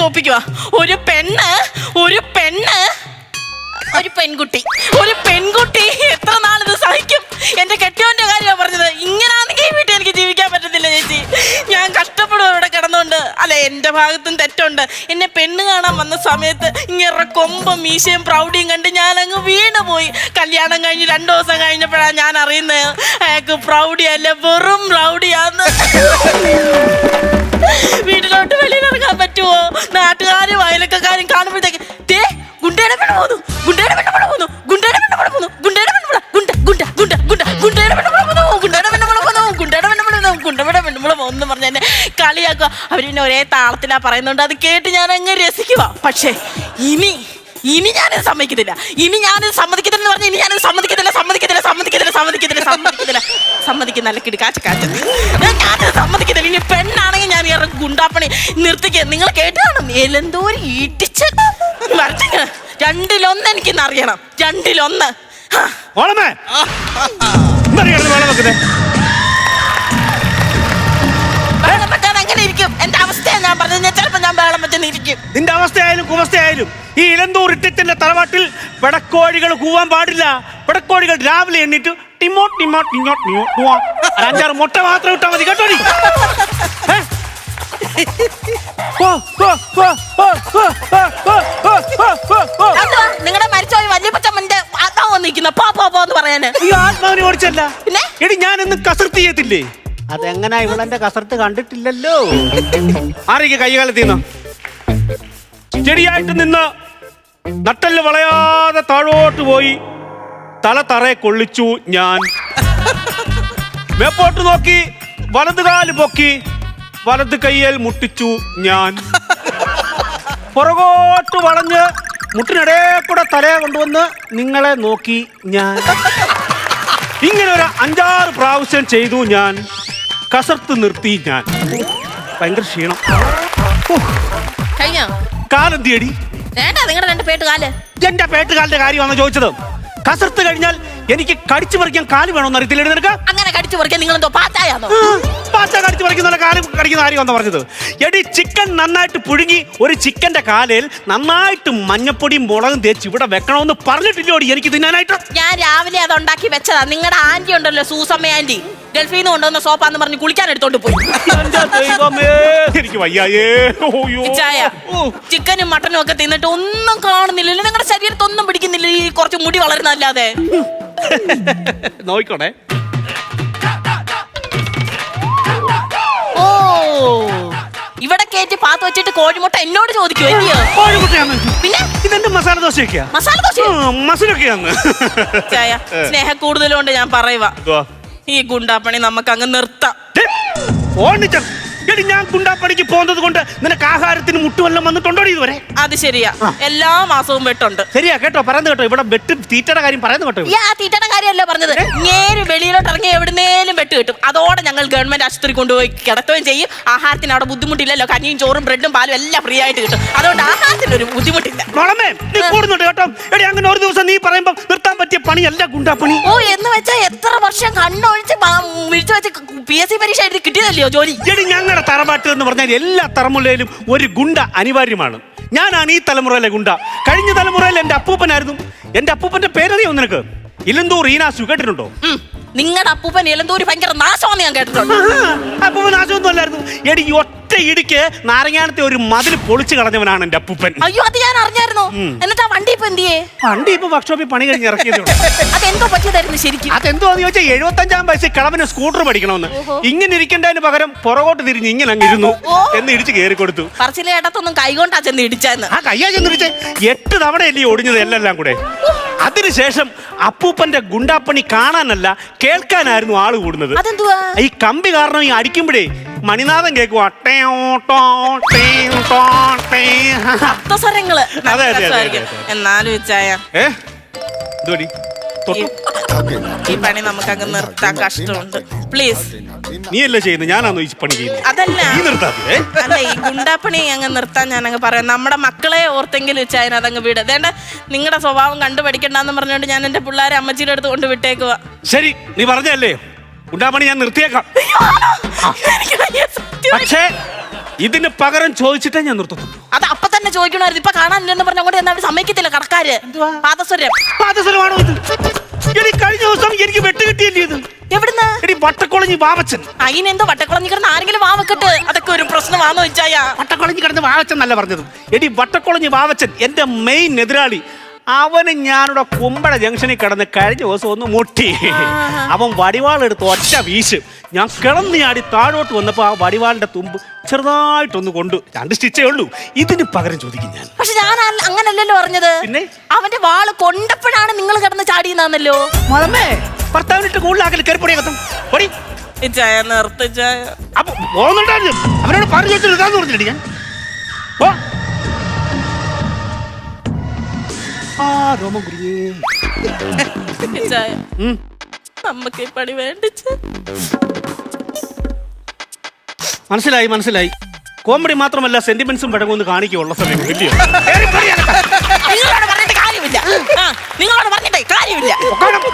തോപ്പിക്കുക. ഒരു പെൺകുട്ടി എത്ര നാളിത് സഹിക്കും? എന്റെ കെട്ടിയോന്റെ കാര്യമാണ് പറഞ്ഞത്. ഇങ്ങനാണെങ്കിൽ ഈ വീട്ടിൽ എനിക്ക് ജീവിക്കാൻ പറ്റത്തില്ല ചേച്ചി. ഞാൻ കഷ്ടപ്പെടും ഇവിടെ കിടന്നുകൊണ്ട്. അല്ലെ, എന്റെ ഭാഗത്തും തെറ്റുണ്ട്. എന്നെ പെണ്ണ് കാണാൻ വന്ന സമയത്ത് ഇങ്ങനെ കൊമ്പും മീശയും പ്രൗഢിയും കണ്ട് ഞാൻ അങ്ങ് വീണ് പോയി. കല്യാണം കഴിഞ്ഞ് 2 ദിവസം കഴിഞ്ഞപ്പോഴാണ് ഞാൻ അറിയുന്നത് അയാൾക്ക് പ്രൗഢിയല്ല, വെറും പ്രൗഢിയാന്ന്. വീട്ടിലോട്ട് വെളിയിലിറങ്ങാൻ പറ്റുമോ? നാട്ടുകാരും അയലക്കാരും കാണുമ്പോഴത്തേക്ക് ഗുണ്ടയുടെ പെണ്ണ് പോകുന്നു, ഗുണ്ടയുടെ പെണ്ണ് പോകുന്നു, ഗുണ്ടയുടെ പെണ്ണ് പോകുന്നു, ഗുണ്ടയുടെ പെണ്ണ് എന്ന് പറഞ്ഞ എന്നെ കളിയാക്കുക. അവർ പിന്നെ ഒരേ താളത്തിലാ പറയുന്നുണ്ട്. അത് കേട്ട് ഞാൻ അങ്ങ് രസിക്കുക. പക്ഷേ ഇനി ഞാനിത് സമ്മതിക്കത്തില്ല. സമ്മതിക്കത്തില്ലെന്ന് പറഞ്ഞാൽ ഇനി ഞാനിത് സമ്മതിക്കുന്നില്ല. കിടക്കാച്ച ഞാനിത് സമ്മതിക്കത്തില്ല. ഇനി പെണ്ണാണെങ്കിൽ ഞാൻ ഇറങ്ങി ഗുണ്ടാപ്പണി നിർത്തിക്കുക. നിങ്ങൾ കേട്ട് കാണും, എലെന്തോരം ഇടിച്ച് വരച്ചിങ്ങ. 2-1 എനിക്കിന്ന് അറിയണം. 2-1. അങ്ങനെ ഇരിക്കും. എന്റെ അവസ്ഥയാണ് ഞാൻ പറഞ്ഞത്. ചിലപ്പോ ഞാൻ ബഹളം വെച്ചെന്ന് ഇരിക്കും. നിന്റെ അവസ്ഥയായാലും കുവസ്ഥയായാലും ഈ ഇലന്തൂർ ഇട്ടത്തിന്റെ തറവാട്ടിൽ പെടക്കോഴികൾ കൂവാൻ പാടില്ല. പെടക്കോഴികൾ രാവിലെ എണ്ണീറ്റ് 5-6 മുട്ട മാത്രം ഇട്ടാ മതി കേട്ടോ. നിങ്ങളുടെ മരിച്ചോയി വല്യപ്പച്ചമ്മന്റെ ആത്മാവ് നിൽക്കുന്ന പോന്ന് പറയാന്. ഈ ആത്മാവിനെ ഓടിച്ചല്ല എടി, ഞാനൊന്നും കസർത്ത് ചെയ്യത്തില്ലേ? അതെങ്ങനെ ഇവളെന്റെ കസർത്ത് കണ്ടിട്ടില്ലല്ലോ. ആരെയൊക്കെ കൈകാലത്തിന്ന് ചെടിയായിട്ട് നിന്ന് നട്ടല് വളയാതെ താഴോട്ട് പോയി തറയെ കൊള്ളിച്ചു ഞാൻ. മേപ്പോട്ട് നോക്കി വലതുകാല് പൊക്കി വലത് കയ്യിൽ മുട്ടിച്ചു ഞാൻ. പുറകോട്ട് വളഞ്ഞ് മുട്ടിനിടേ കൂടെ തലയെ കൊണ്ടുവന്ന് നിങ്ങളെ നോക്കി ഞാൻ. ഇങ്ങനെ ഒരു 5-6 പ്രാവശ്യം ചെയ്തു ഞാൻ. കസർത്ത് നിർത്തി ഞാൻ. ഭയങ്കര ക്ഷീണം. കാലെന്തിയടി? നിങ്ങളുടെ 2 പേട്ട് കാല്. എന്റെ പേട്ടുകാലിന്റെ കാര്യമാണോ ചോദിച്ചത്? കസർത്ത് കഴിഞ്ഞാൽ എനിക്ക് കടിച്ചു പറിക്കാൻ കാല് വേണമെന്ന് അറിയത്തില്ല നിനക്ക്? അങ്ങനെ കടിച്ചു പറിക്കാൻ നിങ്ങൾ എന്തോ പാറ്റായാണോ? പാറ്റ കടിച്ചു പറിക്കുന്ന കാല് കടിക്കുന്ന കാര്യമാണെന്ന് പറഞ്ഞത്. എടി, ചിക്കൻ നന്നായിട്ട് പുഴുങ്ങി ഒരു ചിക്കന്റെ കാലിൽ നന്നായിട്ട് മഞ്ഞപ്പൊടിയും മുളകും തേച്ച് ഇവിടെ വെക്കണമെന്ന് പറഞ്ഞിട്ടില്ലോടി എനിക്ക് തിന്നാനായിട്ട്? ഞാൻ രാവിലെ അത് ഉണ്ടാക്കി വെച്ചതാ. നിങ്ങളുടെ ആന്റി ഉണ്ടല്ലോ, സൂസമ്മ ആന്റി, ഗൾഫിൽ നിന്ന് കൊണ്ടുവന്ന സോപ്പാന്ന് പറഞ്ഞ് കുളിക്കാൻ എടുത്തോണ്ട് പോയി. എനിക്ക് വയ്യായേ. ചിക്കനും മട്ടനും ഒക്കെ തിന്നിട്ട് ഒന്നും കാണുന്നില്ലല്ലോ. നിങ്ങളുടെ ശരീരത്തൊന്നും പിടിക്കുന്നില്ല. ഈ കുറച്ച് മുടി വളരുന്നല്ലാതെ. നോക്കണേ. ഓ, ഇവിടെ കേറ്റി പാത്ത് വെച്ചിട്ട് കോഴിമുട്ട എന്നോട് ചോദിക്കുവോ? കോഴിമുട്ടയാണ്. പിന്നെ ഇതെന്റെ മസാല ദോശയൊക്കെയാ. മസാലൊക്കെയാണ്. സ്നേഹ കൂടുതലുകൊണ്ട് ഞാൻ പറയുക, ഈ ഗുണ്ടാപ്പണി നമുക്ക് അങ്ങ് നിർത്താം. ഞാൻ ഗുണ്ടാപ്പണിക്ക് പോകുന്നത് കൊണ്ട് നിനക്ക് ആഹാരത്തിന് മുട്ടുവെല്ലാം വന്നിട്ടുണ്ടോ ഇതുവരെ? അത് ശരിയാ, എല്ലാ മാസവും വെട്ടുണ്ട്. ശരിയാ കേട്ടോ, പറയുന്നത് കേട്ടോ. ഇവിടെ വെട്ട് തീറ്റയുടെ കാര്യം പറയുന്നത് കേട്ടോ. തീറ്റയുടെ കാര്യമല്ല പറഞ്ഞത്. നേര് വെളിയിലോട്ട് ഇറങ്ങി എവിടുന്നേലും വെട്ട് കിട്ടും. അതോടെ ഞങ്ങൾ ഗവൺമെന്റ് ആശുപത്രി കൊണ്ടുപോയി കിടത്തുകയും ചെയ്യും. ആഹാരത്തിന് അവിടെ ബുദ്ധിമുട്ടില്ലല്ലോ. കഞ്ഞിയും ചോറും ബ്രെഡും പാലും എല്ലാം ഫ്രീ ആയിട്ട് കിട്ടും. അതുകൊണ്ട് ആഹാരത്തിന് ഒരു ബുദ്ധിമുട്ടില്ല. നീ കൂടുന്നുണ്ട് കേട്ടോ. എടി, അങ്ങനെ ഒരു ദിവസം നീ പറയുമ്പോ നിർത്താൻ പറ്റിയ പണിയല്ല ഗുണ്ടാപ്പണി. ഓ, എന്ന് വെച്ചാൽ എത്ര വർഷം കണ്ണൊഴിച്ച് വിളിച്ചു വെച്ച് PSC പരീക്ഷ എഴുതി കിട്ടിയതല്ലയോ ജോലി? എടി, ഞങ്ങളുടെ തറവാട്ട് എന്ന് പറഞ്ഞാൽ എല്ലാ തലമുറയിലും ഒരു ഗുണ്ട അനിവാര്യമാണ്. ഞാനാണ് ഈ തലമുറയിലെ ഗുണ്ട. കഴിഞ്ഞ തലമുറയിൽ എന്റെ അപ്പൂപ്പനായിരുന്നു. എന്റെ അപ്പൂപ്പന്റെ പേരറിയോ നിനക്ക്? ഇലന്തൂർ ഈനാശു, കേട്ടിട്ടുണ്ടോ? നിങ്ങളുടെ അപ്പൂപ്പൻ ഇലന്തൂര് ഭയങ്കര നാശമാണെന്ന് ഞാൻ കേട്ടിട്ടുണ്ട്. അപ്പൂപ്പൻ നാശമൊന്നും അല്ലായിരുന്നു. എടി, ഒറ്റ ഇടിക്ക് നാരങ്ങാനത്തെ ഒരു മതിൽ പൊളിച്ചു കളഞ്ഞവനാണ് എന്റെ അപ്പൂപ്പൻ. അയ്യോ, അത് ഞാൻ അറിഞ്ഞായിരുന്നു. എന്നിട്ട് വണ്ടി ഇപ്പൊ എന്തിയേ? വണ്ടി ഇപ്പൊ വർക്ക്ഷോപ്പിൽ പണി കഴിഞ്ഞ് ഇറക്കിയത്. അതെന്തോ പറ്റിയതായിരുന്നു ശരിക്കും? അതെന്തോന്ന് ചോദിച്ചാൽ 75-ാം വയസ്സിൽ കിളവന് സ്കൂട്ടർ പഠിക്കണമെന്ന്. ഇങ്ങനെ ഇരിക്കേണ്ടതിന് പകരം പുറകോട്ട് തിരിഞ്ഞ് ഇങ്ങനെ അങ്ങ് ഇരുന്നു എന്ന് ഇടിച്ച് കയറി കൊടുത്തു. പറച്ചിലെ ഇടത്തൊന്നും കൈകൊണ്ടാ ചെന്ന് ഇടിച്ചെന്ന്. ആ കയ്യാ ചെന്നിടിച്ച് 8 തവണയല്ലേ ഒടിഞ്ഞത് എല്ലാം കൂടെ. അതിനുശേഷം അപ്പൂപ്പന്റെ ഗുണ്ടാപ്പണി കാണാനല്ല കേൾക്കാനായിരുന്നു ആള് കൂടുന്നത്. ഈ കമ്പി കാരണം ഈ അടിക്കുമ്പോഴേ മണിനാഥൻ കേൾക്കുവാ. എന്നാലും ഈ പണി നമുക്ക് അങ്ങ് നിർത്താൻ കഷ്ടമുണ്ട്. പ്ലീസ്. നീയല്ലേ ചെയ്യുന്നത്, ഞാനാണോ ഈ പണി ചെയ്യുന്നത്? അതല്ല, അല്ല, ഈ ഗുണ്ടാപ്പണി അങ്ങ് നിർത്താൻ ഞാൻ അങ്ങ് പറയാം. നമ്മുടെ മക്കളെ ഓർത്തെങ്കിലും വെച്ചാൽ അതങ്ങ് വീട്. അതേണ്ട, നിങ്ങളുടെ സ്വഭാവം കണ്ടുപഠിക്കണ്ടെന്ന് പറഞ്ഞുകൊണ്ട് ഞാൻ എന്റെ പിള്ളേരെ അമ്മച്ചിയുടെ അടുത്ത് കൊണ്ട് വിട്ടേക്കുക. ശരി, നീ പറഞ്ഞല്ലേ ഗുണ്ടാപ്പണി ഞാൻ നിർത്തിയേക്കാം. പക്ഷേ ഇതിന് പകരം ചോദിച്ചിട്ടേ ഞാൻ നിർത്തത്തുള്ളൂ. അത് ചോദിക്കണമായിരുന്നു. ഇപ്പൊ കാണാനില്ലെന്ന് പറഞ്ഞ അങ്ങോട്ട് എന്നാ സമ്മതിക്കത്തില്ല കടക്കാര്. പാദസ്വരം. പാദസരമാണോ ഇത്? എനിക്ക് കഴിഞ്ഞ ദിവസം എനിക്ക് വെട്ട് കിട്ടിയല്ലേ ഇത്? എവിടുന്ന്? എടി വട്ടക്കുളഞ്ഞി വാവച്ചൻ. അതിനെന്തോ വട്ടക്കുളഞ്ഞി കിടന്ന് ആരെങ്കിലും വാവക്കെട്ട് അതൊക്കെ ഒരു പ്രശ്നമാണോ വെച്ചായ? വട്ടക്കുളഞ്ഞി കിടന്ന് വാവച്ചൻ എന്നല്ല പറഞ്ഞത്. എടി വട്ടക്കുളഞ്ഞി വാവച്ചൻ എന്റെ മെയിൻ എതിരാളി. അവന് ഞാനിവിടെ കുമ്പഴ ജംഗ്ഷനിൽ കിടന്ന് കഴിഞ്ഞ ദിവസം ഒന്ന് മുട്ടി. അവൻ വടിവാളെടുത്ത് ഒറ്റ വീശ്. ഞാൻ കിളന്നിയാടി താഴോട്ട് വന്നപ്പോ ആ വടിവാളിന്റെ തുമ്പ് ചെറുതായിട്ടൊന്ന് കൊണ്ട് 2 സ്റ്റിച്ചേ ഉള്ളൂ. ഇതിന് പകരം ചോദിക്കും ഞാൻ. പക്ഷെ ഞാൻ അങ്ങനല്ലല്ലോ പറഞ്ഞത്. പിന്നെ അവന്റെ വാള് കൊണ്ടപ്പോഴാണ് നിങ്ങൾ കിടന്ന് ചാടിയെന്നാന്നല്ലോ. മതമേ ഭർത്താവിനിട്ട് കൂടുതലാക്കല് കയറിപ്പൊടിയകത്തും പൊടി നിർത്തിച്ചായ. അപ്പൊ പോകുന്നുണ്ടായിരുന്നു. അവനോട് പറഞ്ഞു ചോദിച്ചിട്ടാന്ന് പറഞ്ഞിട്ട് ഞാൻ രോമം കുടിയേ. നമുക്ക് ഈ പണി വേണ്ടിച്ച്. മനസ്സിലായി മനസ്സിലായി. കോമഡി മാത്രമല്ല സെന്റിമെന്റ്സും പഴങ്ങൊന്ന് കാണിക്കുള്ള സമയം ഇല്ലയോ? നിങ്ങളോട് പറഞ്ഞിട്ട് കാര്യമില്ല. നിങ്ങളോട് പറഞ്ഞിട്ടേ കാര്യമില്ല.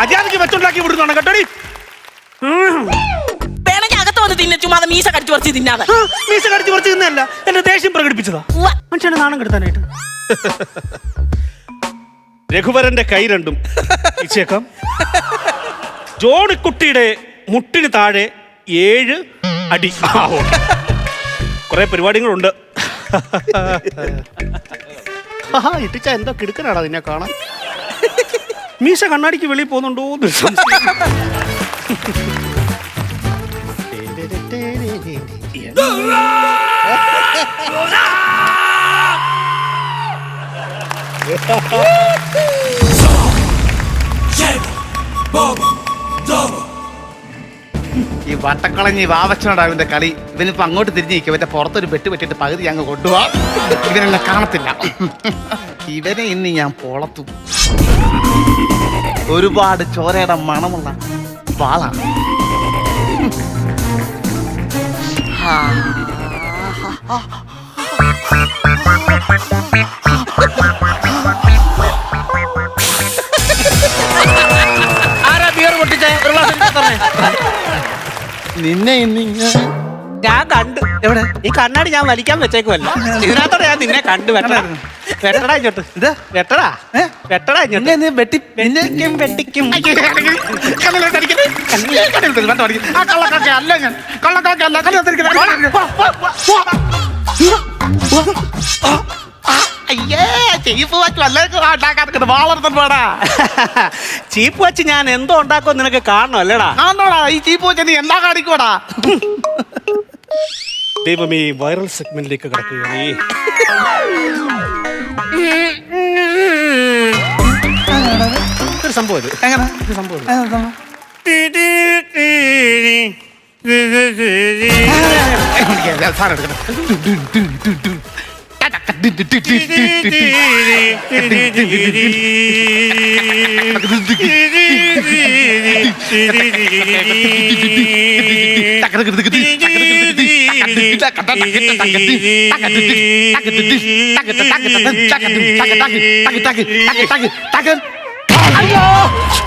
അജാതിക്ക് വെച്ചുണ്ടാക്കി വിടുന്നതാണ് കേട്ടോടി. വേണമെങ്കിൽ അകത്ത് വന്ന് തിന്നെ, ചുമ്മാ മീശ കടിച്ചു പറിച്ച് തിന്നാതെ. മീശ കടിച്ചു പറിച്ച് തിന്നല്ല, എന്റെ ദേഷ്യം പ്രകടിപ്പിച്ചതാ. മനുഷ്യനെ നാണം കെടുത്താനായിട്ട്. രഘുവരന്റെ കൈ രണ്ടും ഇച്ചേക്കാം. ജോണിക്കുട്ടിയുടെ മുട്ടിന് താഴെ 7 അടി. കുറെ പരിപാടികളുണ്ട്. ഇട്ടിച്ച എന്തോ കിടുക്കനാടാ നിന്നെ കാണാൻ. മീശ കണ്ണാടിക്ക് വെളിയിൽ പോകുന്നുണ്ടോ? ഈ വട്ടക്കളഞ്ഞി വാവച്ചനോട് അവന്റെ കളി. ഇവനിപ്പോ അങ്ങോട്ട് തിരിഞ്ഞു നിൽക്കും. ഇവന്റെ പുറത്തൊരു വെട്ട് വെട്ടിട്ട് പകുതി അങ്ങ് കൊണ്ടുപോവാ. ഇവനെന്നെ കാണത്തില്ല. ഇവനെ ഇന്ന് ഞാൻ പൊളത്തും. ഒരുപാട് ചോരയുടെ മണമുള്ള വാളാണ്. ആരാ ബിയർ പൊട്ടിച്ചേ? ഒരു ഗ്ലാസ് എടുത്ത് തരണേ. നിന്നെ ഇന്ന് ഞാൻ കണ്ടു. എവിടെ? ഈ കണ്ണാടി ഞാൻ വലിക്കാൻ വെച്ചേക്കുമല്ല. ഇതിനകത്തോടെ ഞാൻ നിന്നെ കണ്ടു. വെട്ടടാ ഇങ്ങോട്ട്. ഇത് വെട്ടടാ വെട്ടടാ നിന്നെ നീ വെട്ടി വെട്ടിക്കും വെട്ടിക്കും. ആ കള്ളക്കാക്ക അല്ല ഞാൻ. കള്ളക്കാക്ക അല്ല. അയ്യേ ചീപ്പ് വച്ചു അല്ലേക്കും വളർന്നു പോടാ. ചീപ്പ് വെച്ച് ഞാൻ എന്തോ ഉണ്ടാക്കും നിനക്ക് കാണണം അല്ലേടാ? ആണോടാ ഈ ചീപ്പ് വെച്ച് നീ എന്താ കാണിക്കൂടാ? ദൈവമേ, വൈറൽ സെഗ്മെന്റിലേക്ക് കിടക്കുകയാണ്. ഒരു സംഭവം ഇത്. എങ്ങനെ ഒരു സംഭവം സാധനം എടുക്കണം.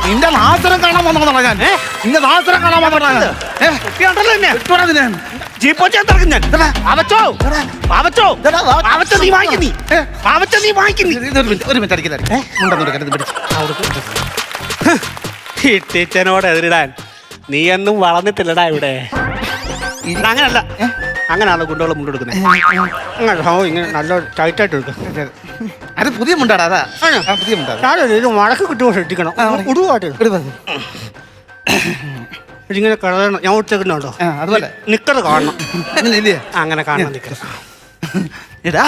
നിന്റെ നാസരം കാണാൻ വന്നോളാം ഞാൻ. നിന്റെ നാസരം കാണാൻ വന്നോളാം. ടീച്ചനോട് എതിരിടാൻ നീ എന്നും വളർന്നിട്ടില്ലടാ ഇവിടെ. അങ്ങനല്ല, അങ്ങനെയാണോ കുണ്ടോളം മുണ്ടെടുക്കുന്നത്? അങ്ങനെ ഇങ്ങനെ നല്ല ടൈറ്റായിട്ട് എടുക്കും. അത് പുതിയ മുണ്ടാടാ. അതാ പുതിയ മുണ്ടാ. ഇത് മഴക്ക് കിട്ടുമ്പോൾ ശ്രദ്ധിക്കണം. ഉടുവാട്ട് ഇങ്ങനെ കളയണം. ഞാൻ ഒറ്റക്കുന്നുണ്ടോ? അതുപോലെ നിക്കറ് കാണണം. ഇല്ലേ? അങ്ങനെ കാണണം നിക്കറ്. എടാ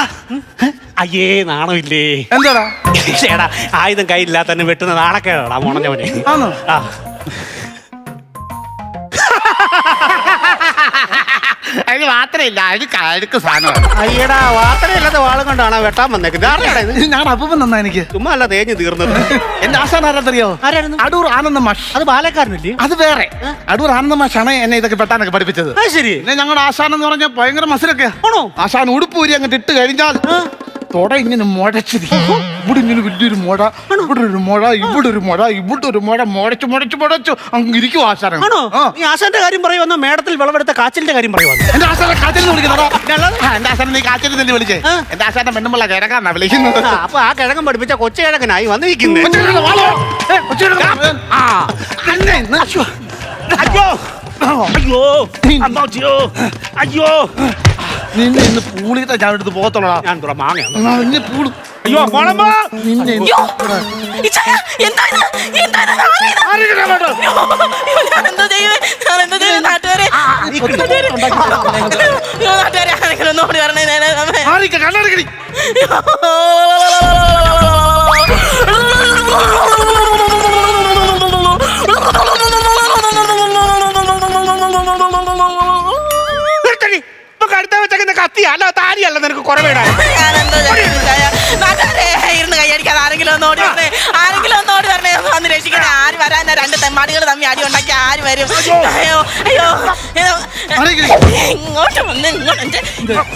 അയ്യേ നാണമില്ലേ? എന്താടാ ചേടാ, ആയുധം കയ്യില്ലാത്ത തന്നെ വെട്ടുന്ന നാണക്കേടാ മോണഞ്ഞവനെ. ആണോ? ആ അതിന് മാത്രമില്ല, അത് കഴുക്ക് സാധനമാണ്. അയ്യടാ, വാർത്തയില്ലാത്ത വാളും കൊണ്ടാണ് വെട്ടാൻ വന്നേക്കുന്നത്. ഞാൻ അപ്പം തന്നാ എനിക്ക്. ചുമ്മാ അല്ല തേഞ്ഞ് തീർന്നത്. എന്റെ ആശാൻ ആരാന്നറിയോ? ആരായിരുന്നു? അടൂർ ആനന്ദ മാഷ്. അത് ബാലക്കാരനല്ലേ? അത് വേറെ. അടൂർ ആനന്ദ മാഷാണ് എന്നെ ഇതൊക്കെ പെട്ടാനൊക്കെ പഠിപ്പിച്ചത്. ശരി. പിന്നെ ഞങ്ങളുടെ ആശാൻ എന്ന് പറഞ്ഞാൽ ഭയങ്കര മസിലൊക്കെ ആണോ? ആശാൻ ഉടുപ്പൂരി അങ്ങോട്ട് ഇട്ട് കഴിഞ്ഞാൽ തൊട ഇങ്ങനെ മുഴച്ചത് ഇവിടെ ഇങ്ങനെ വലിയൊരു മുഴ, ഇവിടെ ഒരു മുഴ, ഇവിടെ ഒരു മുഴ, ഇവിടെ ഒരു മുഴ, മുഴച്ചു അങ്ങ് ഇരിക്കും ആശാരം. ആണോ? ഈ ആശാന്റെ കാര്യം പറയുവന്നോ മേടത്തിൽ വിളവെടുത്ത കാച്ചിലിന്റെ കാര്യം പറയുവന്നോ? എന്റെ ആശാനെ കാച്ചിൽ വിളിക്കുന്നതാ. എന്റെ ആശാനെ നീ കാച്ചിൽ തന്നെ വിളിച്ചേ. എന്റെ ആശാന്റെ പെണ്ണുമ്പള കിഴക്കാന്നാ വിളിക്കുന്നത്. അപ്പൊ ആ കിഴങ്ങൻ പഠിപ്പിച്ച കൊച്ചു കിഴക്കനായി വന്നിരിക്കുന്നേ. അയ്യോ അയ്യോ അമ്മോ അയ്യോ നിന്നെ ഇന്ന് പൂളിത്തെ ഞാൻ എടുത്ത് പോകത്തുള്ളടാ. ഞാൻ മാങ്ങ പൂള്. അയ്യോ മോളമ്മ നിന്നെ അയ്യോ, ഇച്ചായ, എന്താ ഇത്? എന്താ ഇത്? ഞാനെന്താ ചെയ്യുവേ? നാട്ടുകാരെ ആരെങ്കിലും ഒന്നോടി പറഞ്ഞേ. കണ്ണടക്കടി. കത്തിയല്ല താരിയല്ല നിനക്ക് കുറവേടാ. ഇരുന്ന് കൈയടിക്കാതെ ആരെങ്കിലും ഒന്നോടി പറഞ്ഞേ. ആരെങ്കിലും ഒന്നോടി പറഞ്ഞേ. വന്ന് രക്ഷിക്കണേ. ആര് വരാൻ? രണ്ട് തെമ്മാടികൾ തമ്മി അടി ഉണ്ടാക്കി ആര് വരും? അയ്യോ അയ്യോ, ഇങ്ങോട്ട് വന്ന് ഇങ്ങോട്ട്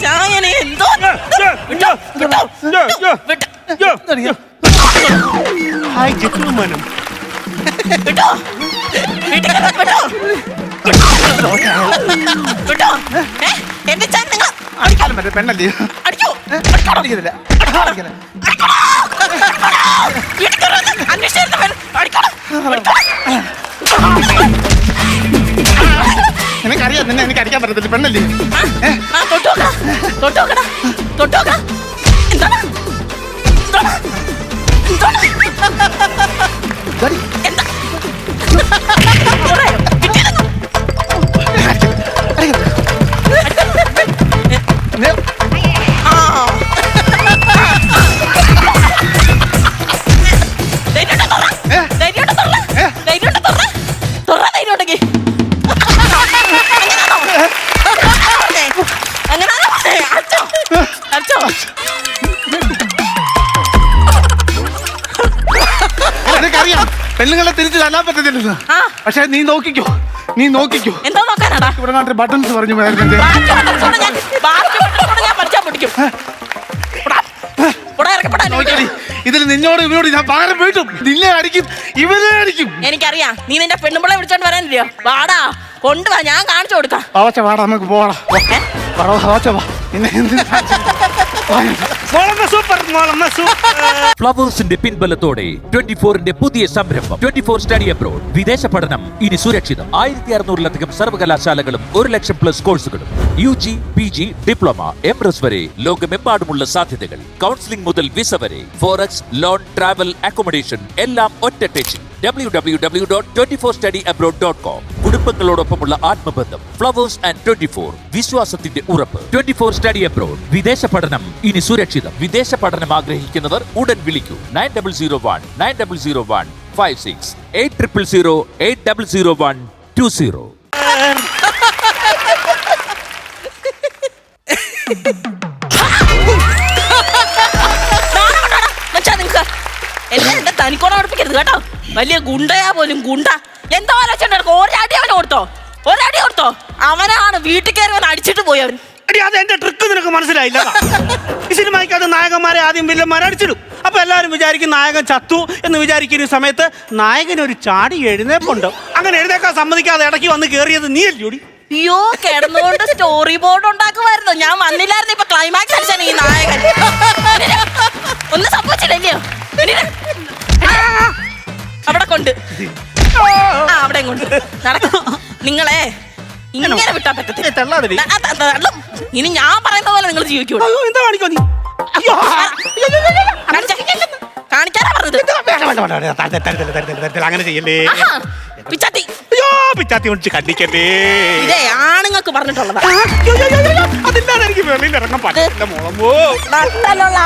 ചായനെ എന്തോ കേട്ടോ കേട്ടോ. എന്റെ ചാൻ നിങ്ങൾ അടിക്കാലും പറ്റേ പെണ്ണല്ലേ. അടിക്കോ? അടിക്കുന്നില്ല. എനിക്കറിയാം നിന്നെ എനിക്ക് അടിക്കാൻ പറ്റത്തില്ല. പെണ്ണല്ലേ. എനിക്കറിയാം പെണ്ണുങ്ങളെ തിരിച്ച് തല്ലാൻ പറ്റത്തില്ല. പക്ഷെ നീ നോക്കിക്കോ. എന്താ നോക്കാനാടാ? ഇവിടെ നാട്ടിൽ ബട്ടൺസ് പറഞ്ഞു ഞാൻ പഠിച്ചാ പൊട്ടിക്കും. ഇതിൽ നിന്നോട് ഇവരോട് ഞാൻ പകരം വീട്ടും. നിന്നെ അടിക്കും, ഇവരെ അടിക്കും. എനിക്കറിയാം. നീ നിന്റെ പെണ്ണുമ്പിളെ വിളിച്ചോണ്ട് വരാനില്ലയോ? വാടാ, കൊണ്ടുവാ, ഞാൻ കാണിച്ചു കൊടുക്കാം. വാടാ നമുക്ക് പോവാ. ഫ്ലവേഴ്സിന്റെ പിൻബലത്തോടെ 24ന്റെ പുതിയ സംരംഭം 24 സ്റ്റഡി അബ്രോഡ്. വിദേശ പഠനം ഇനി സുരക്ഷിതം. 1600-ലധികം സർവകലാശാലകളും 1,00,000+ കോഴ്സുകളും. UG, PG, ഡിപ്ലോമ, MRS വരെ ലോകമെമ്പാടുമുള്ള സാധ്യതകൾ. കൗൺസിലിംഗ് മുതൽ വിസ വരെ. ഫോറക്സ്, ലോൺ, ട്രാവൽ, അക്കോമഡേഷൻ എല്ലാം ഒറ്റ ടെച്ചിൽ. www.24studyabroad.com. കുടുംബങ്ങളോടൊപ്പമുള്ള ആത്മബന്ധം. ഫ്ലവേഴ്സ് ആൻഡ് 24 വിശ്വാസത്തിന്റെ ഉറപ്പ്. 24 സ്റ്റഡി അബ്രോഡ്. വിദേശ പഠനം ഇനി സുരക്ഷിതം. വിദേശ പഠനം ആഗ്രഹിക്കുന്നവർ ഉടൻ വിളിക്കൂ. 9001 800 800120. എല്ലാം എന്റെ തനിക്കോണം അടുപ്പിക്കരുത് കേട്ടോ. വലിയ ഗുണ്ടയാ പോലും ഗുണ്ട. എന്തോ ആലോചന ഒരടി അവന് കൊടുത്തോ? അവനാണ് വീട്ടിൽ കയറി വന്ന് അടിച്ചിട്ട് പോയി അവൻ. അത് എന്റെ ട്രിക്ക് നിനക്ക് മനസ്സിലായില്ല. ഈ സിനിമയ്ക്കകത്ത് നായകന്മാരെ ആദ്യം വില്ലന്മാരെ അടിച്ചിടും. അപ്പൊ എല്ലാവരും വിചാരിക്കും നായകൻ ചത്തു എന്ന് വിചാരിക്കുന്ന സമയത്ത് നായകൻ ഒരു ചാടി എഴുന്നേപ്പുണ്ട്. അങ്ങനെ എഴുന്നേക്കാൻ സമ്മതിക്കാതെ ഇടയ്ക്ക് വന്ന് കയറിയത് നീ അല്ലൂടി. അയ്യോ, കിടന്നുകൊണ്ട് സ്റ്റോറി ബോർഡ് ഉണ്ടാക്കുമായിരുന്നു. ഞാൻ വന്നില്ലായിരുന്നു. ഇപ്പൊ ക്ലൈമാക്സ് അടിച്ചാണ് ഈ നായകൻ. ഒന്നും സംഭവിച്ചില്ലല്ലോ. അവിടെ കൊണ്ട് അവിടെ കൊണ്ട് നടക്കും. നിങ്ങളെ ഇങ്ങനെ വിട്ടാ പറ്റത്തില്ല. ഇനി ഞാൻ പറയുന്ന പോലെ നിങ്ങൾ ജീവിക്കൂ. എന്താ കാണിക്കോ നീ? കാണിക്കാനാ പറഞ്ഞത്. അങ്ങനെ ചെയ്യല്ലേ. പിച്ചാത്തി. അയ്യോ, പിച്ചാത്തി ഒഴിച്ച് കണ്ടിക്കല്ലേ. ഇതേ ആണുങ്ങൾക്ക് പറഞ്ഞിട്ടുള്ളതാ. അതില്ലാതെ എനിക്ക് വെളിയിൽ ഇറങ്ങാൻ പറ്റില്ല മോളമ്മോ.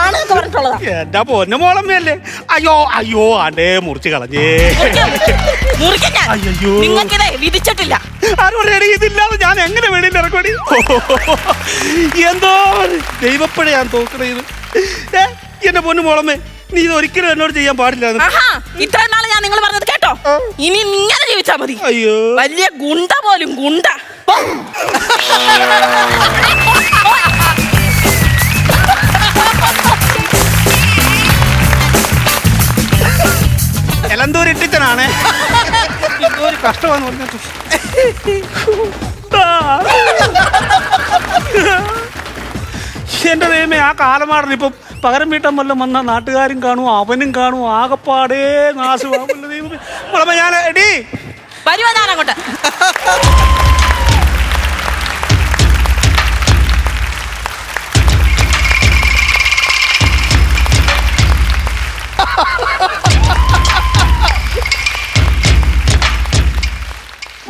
ആണുങ്ങൾക്ക് പറഞ്ഞിട്ടുള്ളതാ. എന്റെ പൊന്നു മോളമ്മയല്ലേ. അയ്യോ ആണ്ടേ മുറിച്ച് കളഞ്ഞേ. അയ്യോ, നിങ്ങൾക്കിതേ വിധിച്ചിട്ടില്ല. ആരോടെ ഇതില്ലാതെ ഞാൻ എങ്ങനെ വെളിയിൽ ഇറങ്ങി? എന്തോ ദൈവപ്പഴ ഞാൻ തോക്കണ ഇത്. എന്റെ പൊന്നു മോളമ്മേ, നീ ഇത് ഒരിക്കലും എന്നോട് ചെയ്യാൻ പാടില്ല. ഇത്രയും നാളെ ഞാൻ നിങ്ങൾ പറഞ്ഞത് കേട്ടോ. ഇനി ഇങ്ങനെ ജീവിച്ചാ മതി. അയ്യോ, വലിയ ഗുണ്ട പോലും ഗുണ്ട. എലന്തൂർ ഇട്ടിച്ചനാണ്. എന്തോ ഒരു കഷ്ടമാന്ന് പറഞ്ഞിട്ട്. എന്റെ ദൈവമേ, ആ കാലമാടൻ ഇപ്പം പകരം വീട്ടം വല്ലതും വന്ന നാട്ടുകാരും കാണും, അവനും കാണും, ആകപ്പാടേ നാശമാകുമല്ലോ ദൈവമേ. മുളമ ഞാൻ എടി വരുവാ ഞാൻ അങ്ങോട്ട്.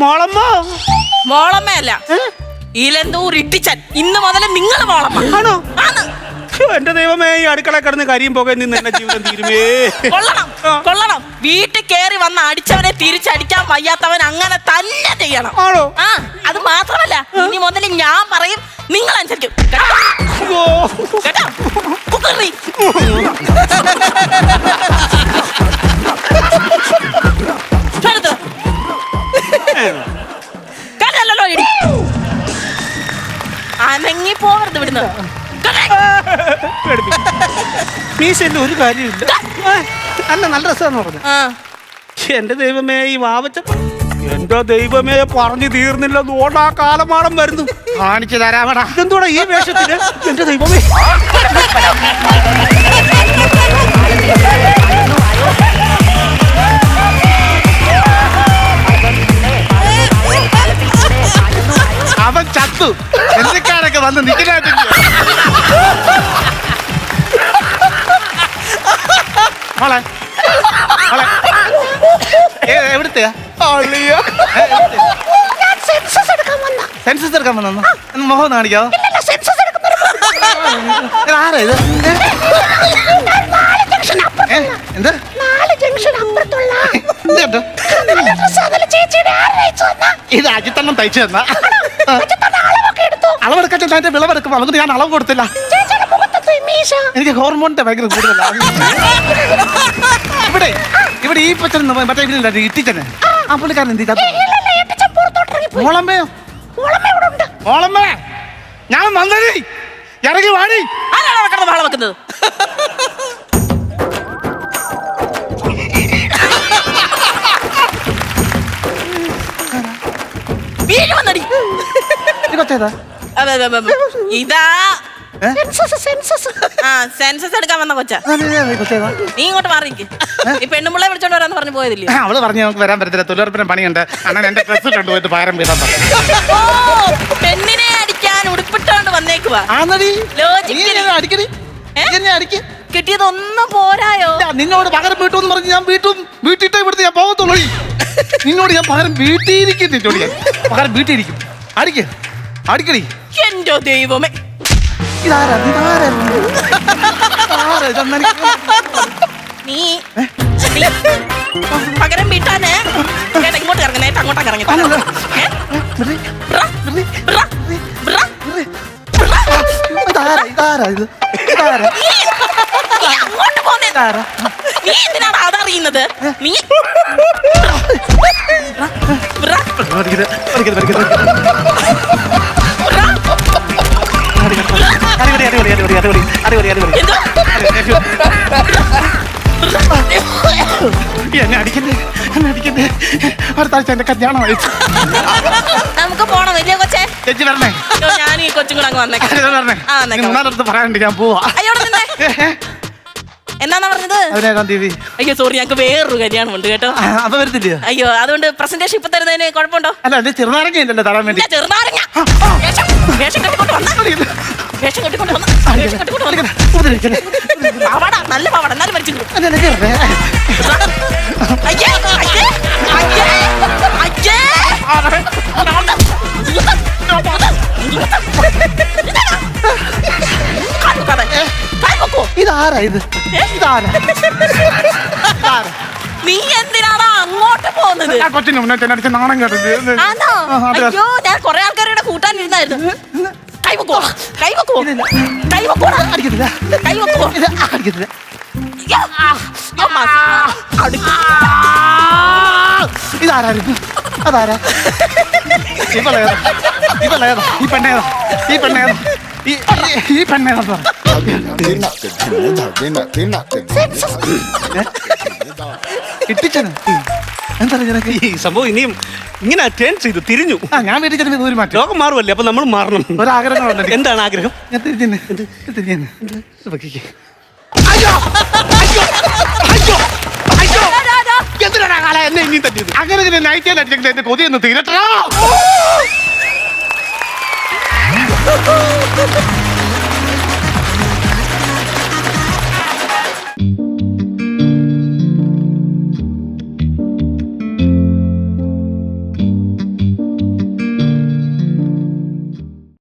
മോളമ്മ. മോളമ്മയല്ല, ഇലന്തൂർ ഇട്ടിച്ചൻ. ഇന്ന് മുതൽ നിങ്ങൾ മോളമ്മ ആണോ? ആണ്. എന്റെ ദൈവമേ, ഈ അടുക്കള കിടന്ന് കരിയും പോകെ നിന്ന് എന്റെ ജീവിതം തീരുമേ. കൊള്ളണം കൊള്ളണം. വീട്ടിൽ കയറി വന്ന് അടിച്ചവനെ തിരിച്ചടിക്കാൻ വയ്യാത്തവൻ അങ്ങനെ തന്നെ ചെയ്യണം. ആണോ? ആ, അത് മാത്രമല്ല, ഇനി മുതൽ ഞാൻ പറയും, നിങ്ങൾ അനുസരിക്കും. അയ്യോ. കേട്ടോ? കുക്കറി. എടുത്തോ. കണ്ടല്ലോ ഇടി. അനങ്ങി പോകരുത് ഇവിടുന്ന്. മീശന്റെ ഒരു കാര്യമില്ല. അല്ല, നല്ല രസമാന്ന് പറഞ്ഞു. എന്റെ ദൈവമേ, ഈ വാവച്ച എന്റെ ദൈവമേ, പറഞ്ഞു തീർന്നില്ല. ഓടാ കാലമാടം വരുന്നു. കാണിച്ചു തരാമടാ. ഇതെന്തോടാ ഈ വേഷത്തിന്? എന്റെ ദൈവമേ. അവൻ ചത്തു. എന്തൊക്കെയാണൊക്കെ വന്ന് നിൽക്കാനായിട്ട്. മോളെ മോളെ എവിടുത്തെയാ? സെൻസസ് എടുക്കാൻ വന്ന മുഖം കാണിക്കാവോ? ആരാ ഇത്? എന്ത്? ഇത് അജിത്തെണ്ണം തയ്ച്ചു തന്ന അളവെടുക്കാൻ ചെന്നതിന്റെ വിളവെടുക്കും. അതുകൊണ്ട് ഞാൻ അളവ് കൊടുത്തില്ല. എനിക്ക് ഹോർമോണിന്റെ ഭയങ്കര കൂടുതലാണ്. ഇവിടെ ഇവിടെ ഈ പച്ചൻ മറ്റേ ഇതില്ല, ഇട്ടിച്ചനെ. ആ പുള്ളിക്കാരൻ എന്ത് ചെയ്താ? മോളമ്മയോ? മോളമ്മേ, ഞാൻ വന്നേ. ഇറങ്ങി വാടി. ആരാണ് ബഹളം വെക്കുന്നത്? ഇതാ സെൻസസ് എടുക്കാൻ വന്ന കൊച്ചാ. നീ ഇങ്ങോട്ട് മാറിക്ക്. ഈ പെണ്ണുമ്പിള്ളെ വിളിച്ചോണ്ട് വരാന്ന് പറഞ്ഞു പോയതില്ലേ? അവള് പറഞ്ഞു നമുക്ക് വരാൻ പറ്റത്തില്ല, തൊഴിലുറപ്പിന് പണിയുണ്ട്. അണ്ണൻ എന്റെ ഡ്രസ് കൊണ്ടുപോയിട്ട് പകരം വീടാൻ പറഞ്ഞു. പെണ്ണിനെ അടിക്കാൻ ഉടുപ്പിട്ടോണ്ട് വന്നേക്കുവാ. കിട്ടിയതൊന്നും പോരായോ? നിന്നോട് പകരം വീട്ടു പറഞ്ഞ് ഞാൻ വീട്ടിട്ടേ ഇവിടുത്തെ ഞാൻ പോകത്തുള്ളൂ. നിന്നോട് ഞാൻ പകരം വീട്ടിയിരിക്കും. നിന്നോട് ഞാൻ പകരം വീട്ടിയിരിക്കും. അടിക്കടി. എന്റെ ദൈവമേ, നീ പകരം വീട്ടാന് ഇങ്ങോട്ട് ഇറങ്ങുന്നേ, അങ്ങോട്ടൊക്കെ ഇറങ്ങി. അങ്ങോട്ട് പോന്നേ. നീ എന്തിനാണ് അതറിയുന്നത്? നീ എന്നെ അടിക്കണ്ടേ, എന്നെ അടിക്കണ്ടേ. അടുത്താഴ്ച എന്റെ കല്യാണം അയച്ചു. നമുക്ക് പോണം വലിയ കൊച്ചേ. ചേച്ചി വരണേ. ഞാൻ ഈ കൊച്ചും കൂടെ അങ്ങ് വന്നേക്കാം. പറയാനുണ്ട്, ഞാൻ പോവാ. എന്നാന്നാ പറഞ്ഞത്? 17-ാം തീയതി. അയ്യോ സോറി, ഞങ്ങൾക്ക് വേറൊരു കല്യാണം ഉണ്ട് കേട്ടോ. അത് വരുന്നില്ല. അയ്യോ, അതുകൊണ്ട് പ്രസന്റേഷൻ ഇപ്പൊ തരുന്നതിന് കുഴപ്പമുണ്ടോ? അല്ല, എന്റെ ചെറുനാരങ്ങ ഉണ്ടല്ലോ തരാൻ വേണ്ടി. ചെറുനാരങ്ങ വേഷം കെട്ടിക്കൊണ്ട് വന്ന പാവാട, നല്ല പാവാട, എന്നാലും മരിച്ചു. ഇതാരാ ഇത്? നീ എന്തിനാടാ അങ്ങോട്ട് പോകുന്നത്? കൊച്ചിന് മുന്നേ അടിച്ച നാണം കേട്ടത്. അയ്യോ, ഞാൻ കൊറേ ആൾക്കാരുടെ കൂട്ടാനിരുന്നായിരുന്നു. ഇതാരായിരുന്നു? അതാരാ? ഈ പെണ്ണേതാ? ഇട്ടിച്ചന് എന്താ നിനക്ക് ഈ സംഭവം ഇനിയും ഇങ്ങനെ ടേൺ ചെയ്തു തിരിഞ്ഞു. ആ ഞാൻ വീട്ടിൽ ചെന്ന് ഒരു മാറ്റം ലോകം മാറുമല്ലേ, അപ്പൊ നമ്മൾ മാറണം. ഒരാഗ്രഹങ്ങളുണ്ട് എനിക്ക്. എന്താണ് ആഗ്രഹം? ഞാൻ തിരിഞ്ഞെന്ന് തിരിഞ്ഞെന്ന് വെക്കിക്ക്. അയ്യോ അയ്യോ അയ്യോ അയ്യോ എന്തിനാണ് കാല എന്നെ ഇനിയും തട്ടിയത്? അങ്ങനെ നൈറ്റ് അടിച്ചെങ്കിൽ എന്റെ കൊതിയൊന്ന് തീരട്ടാ.